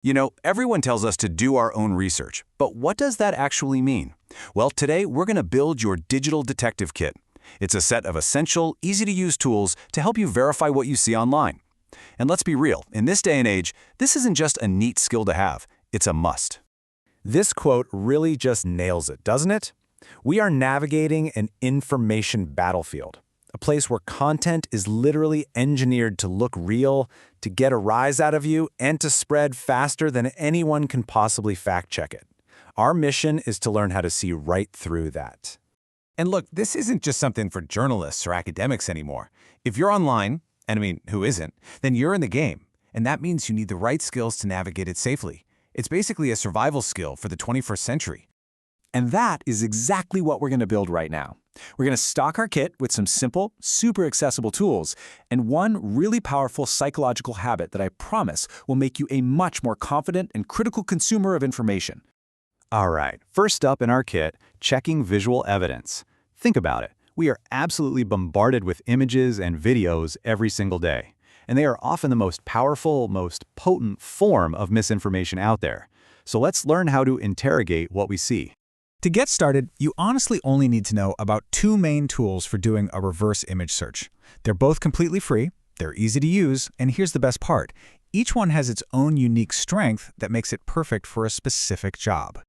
You know, everyone tells us to do our own research, but what does that actually mean? Well, today we're going to build your digital detective kit. It's a set of essential, easy-to-use tools to help you verify what you see online. And let's be real, in this day and age, this isn't just a neat skill to have, it's a must. This quote really just nails it, doesn't it? We are navigating an information battlefield, a place where content is literally engineered to look real, to get a rise out of you, and to spread faster than anyone can possibly fact-check it. Our mission is to learn how to see right through that. And look, this isn't just something for journalists or academics anymore. If you're online, and I mean, who isn't, then you're in the game. And that means you need the right skills to navigate it safely. It's basically a survival skill for the 21st century. And that is exactly what we're going to build right now. We're going to stock our kit with some simple, super accessible tools, and one really powerful psychological habit that I promise will make you a much more confident and critical consumer of information. All right, first up in our kit, checking visual evidence. Think about it. We are absolutely bombarded with images and videos every single day, and they are often the most powerful, most potent form of misinformation out there. So let's learn how to interrogate what we see. To get started, you honestly only need to know about two main tools for doing a reverse image search. They're both completely free, they're easy to use, and here's the best part. Each one has its own unique strength that makes it perfect for a specific job.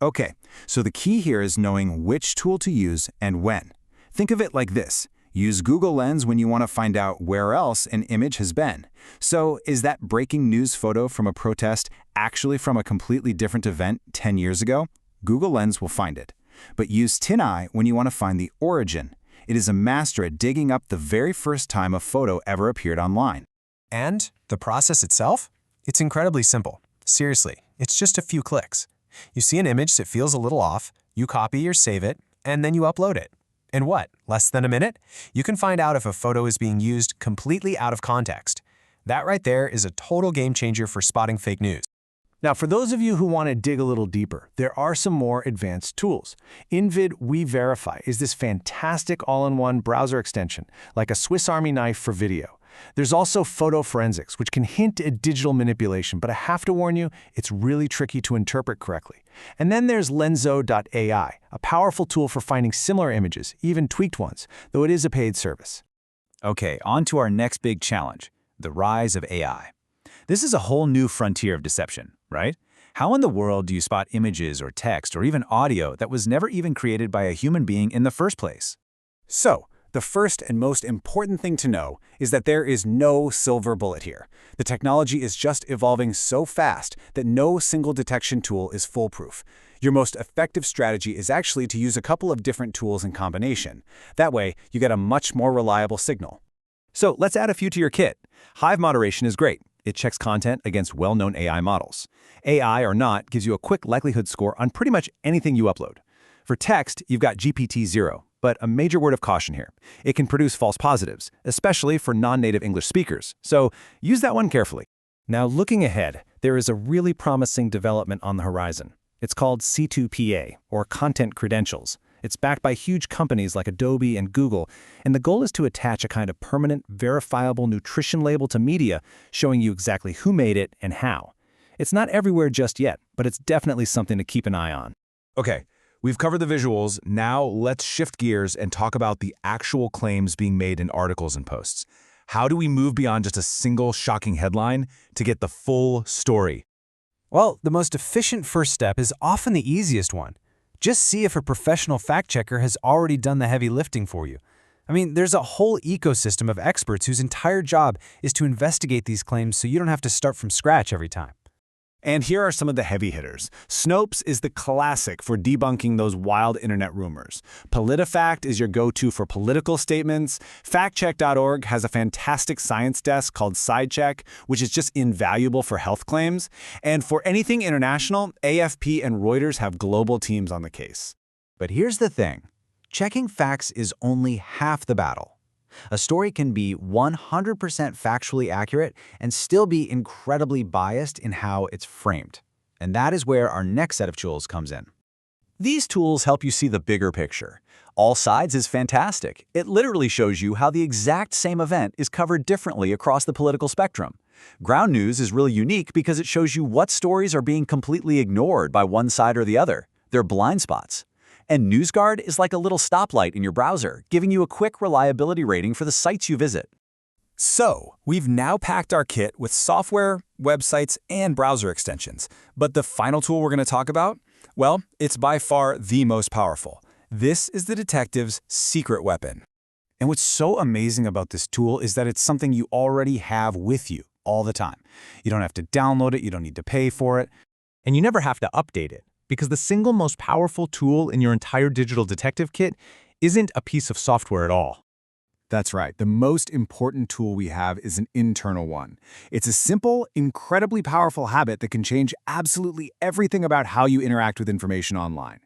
Okay, so the key here is knowing which tool to use and when. Think of it like this. Use Google Lens when you want to find out where else an image has been. So, is that breaking news photo from a protest actually from a completely different event 10 years ago? Google Lens will find it. But use TinEye when you want to find the origin. It is a master at digging up the very first time a photo ever appeared online. And the process itself? It's incredibly simple. Seriously, it's just a few clicks. You see an image that feels a little off, you copy or save it, and then you upload it. In what, less than a minute? You can find out if a photo is being used completely out of context. That right there is a total game changer for spotting fake news. Now, for those of you who want to dig a little deeper, there are some more advanced tools. InVid WeVerify is this fantastic all-in-one browser extension, like a Swiss Army knife for video. There's also photo forensics, which can hint at digital manipulation, but I have to warn you, it's really tricky to interpret correctly. And then there's Lenzo.ai, a powerful tool for finding similar images, even tweaked ones, though it is a paid service. Okay, on to our next big challenge, the rise of AI. This is a whole new frontier of deception, right? How in the world do you spot images or text or even audio that was never even created by a human being in the first place? So, the first and most important thing to know is that there is no silver bullet here. The technology is just evolving so fast that no single detection tool is foolproof. Your most effective strategy is actually to use a couple of different tools in combination. That way, you get a much more reliable signal. So let's add a few to your kit. Hive moderation is great. It checks content against well-known AI models. AI or not gives you a quick likelihood score on pretty much anything you upload. For text, you've got GPT-0, but a major word of caution here. It can produce false positives, especially for non-native English speakers, so use that one carefully. Now, looking ahead, there is a really promising development on the horizon. It's called C2PA, or Content Credentials. It's backed by huge companies like Adobe and Google, and the goal is to attach a kind of permanent, verifiable nutrition label to media, showing you exactly who made it and how. It's not everywhere just yet, but it's definitely something to keep an eye on. Okay, we've covered the visuals. Now let's shift gears and talk about the actual claims being made in articles and posts. How do we move beyond just a single shocking headline to get the full story? Well, the most efficient first step is often the easiest one. Just see if a professional fact-checker has already done the heavy lifting for you. I mean, there's a whole ecosystem of experts whose entire job is to investigate these claims so you don't have to start from scratch every time. And here are some of the heavy hitters. Snopes is the classic for debunking those wild internet rumors. PolitiFact is your go-to for political statements. FactCheck.org has a fantastic science desk called SciCheck, which is just invaluable for health claims. And for anything international, AFP and Reuters have global teams on the case. But here's the thing. Checking facts is only half the battle. A story can be 100% factually accurate and still be incredibly biased in how it's framed. And that is where our next set of tools comes in. These tools help you see the bigger picture. All Sides is fantastic. It literally shows you how the exact same event is covered differently across the political spectrum. Ground news is really unique because it shows you what stories are being completely ignored by one side or the other. They're blind spots. And NewsGuard is like a little stoplight in your browser, giving you a quick reliability rating for the sites you visit. So, we've now packed our kit with software, websites, and browser extensions. But the final tool we're going to talk about? Well, it's by far the most powerful. This is the detective's secret weapon. And what's so amazing about this tool is that it's something you already have with you all the time. You don't have to download it, you don't need to pay for it. And you never have to update it, because the single most powerful tool in your entire digital detective kit isn't a piece of software at all. That's right. The most important tool we have is an internal one. It's a simple, incredibly powerful habit that can change absolutely everything about how you interact with information online.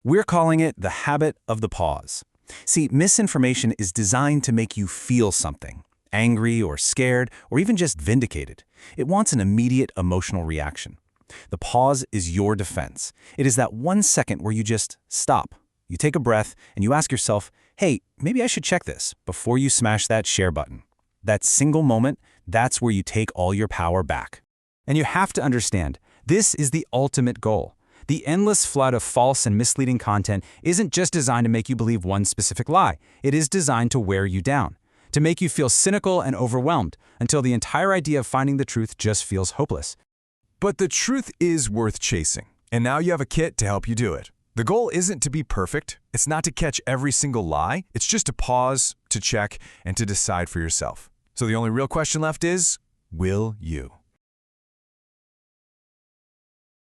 We're calling it the habit of the pause. See, misinformation is designed to make you feel something, angry or scared or even just vindicated. It wants an immediate emotional reaction. The pause is your defense. It is that 1 second where you just stop. You take a breath and you ask yourself, hey, maybe I should check this before you smash that share button. That single moment, that's where you take all your power back. And you have to understand, this is the ultimate goal. The endless flood of false and misleading content isn't just designed to make you believe one specific lie. It is designed to wear you down, to make you feel cynical and overwhelmed until the entire idea of finding the truth just feels hopeless. But the truth is worth chasing, and now you have a kit to help you do it. The goal isn't to be perfect. It's not to catch every single lie. It's just to pause, to check, and to decide for yourself. So the only real question left is, will you?